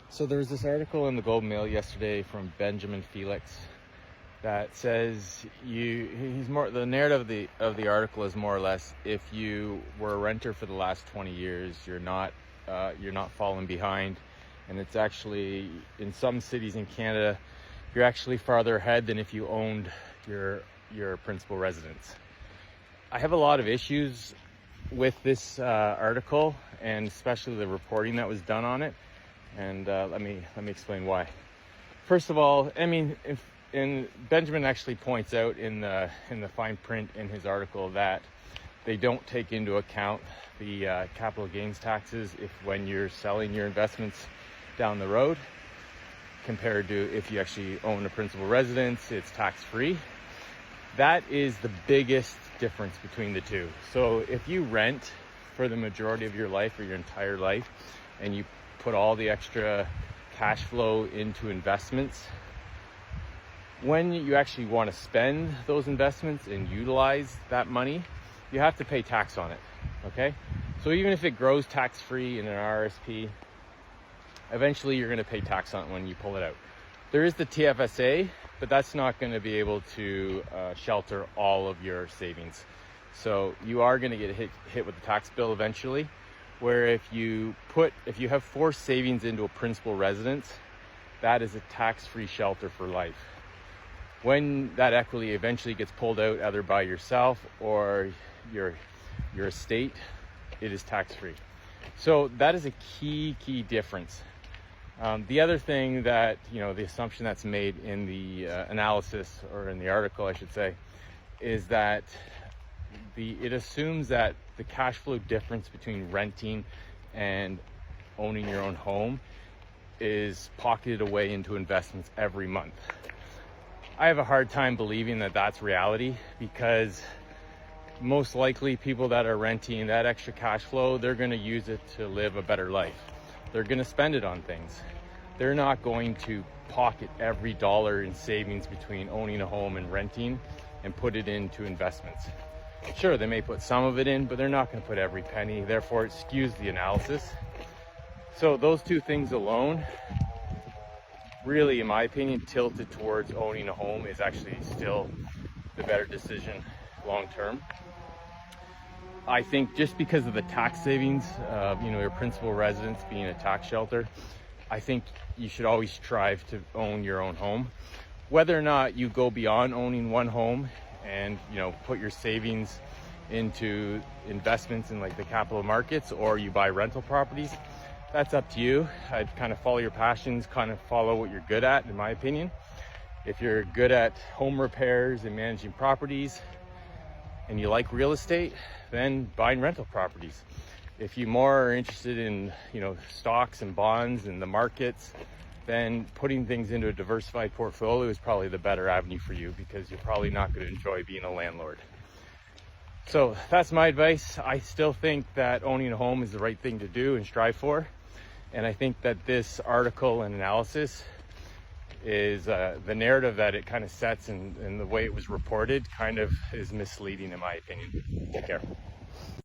So there was this article in the Globe Mail yesterday from Benjamin Felix that says the narrative of the article is more or less, if you were a renter for the last 20 years, you're not falling behind, and it's actually in some cities in Canada you're actually farther ahead than if you owned your principal residence. I have a lot of issues with this article, and especially the reporting that was done on it. And let me explain why. First of all, Benjamin actually points out in the fine print in his article that they don't take into account the capital gains taxes when you're selling your investments down the road, compared to if you actually own a principal residence, it's tax-free. That is the biggest difference between the two. So if you rent for the majority of your life or your entire life, and you put all the extra cash flow into investments, when you actually want to spend those investments and utilize that money, you have to pay tax on it, okay? So even if it grows tax-free in an RSP, eventually you're going to pay tax on it when you pull it out. There is the TFSA, but that's not going to be able to shelter all of your savings. So you are going to get hit with the tax bill eventually, where if you have forced savings into a principal residence, that is a tax-free shelter for life. When that equity eventually gets pulled out, either by yourself or your estate, it is tax-free. So that is a key difference. The other thing that, the assumption that's made in the analysis, or in the article, I should say, is that it assumes that the cash flow difference between renting and owning your own home is pocketed away into investments every month. I have a hard time believing that that's reality, because most likely people that are renting, that extra cash flow, they're going to use it to live a better life. They're going to spend it on things. They're not going to pocket every dollar in savings between owning a home and renting and put it into investments. Sure, they may put some of it in, but they're not going to put every penny. Therefore, it skews the analysis. So those two things alone, really, in my opinion, tilted towards owning a home is actually still the better decision long term. I think just because of the tax savings, your principal residence being a tax shelter, I think you should always strive to own your own home. Whether or not you go beyond owning one home and put your savings into investments in like the capital markets, or you buy rental properties, that's up to you. I'd kind of follow your passions, kind of follow what you're good at, in my opinion. If you're good at home repairs and managing properties, and you like real estate, then buying rental properties. If you more are interested in, stocks and bonds and the markets, then putting things into a diversified portfolio is probably the better avenue for you, because you're probably not going to enjoy being a landlord. So that's my advice. I still think that owning a home is the right thing to do and strive for. And I think that this article and analysis is the narrative that it kind of sets, and the way it was reported kind of is misleading, in my opinion. Take care.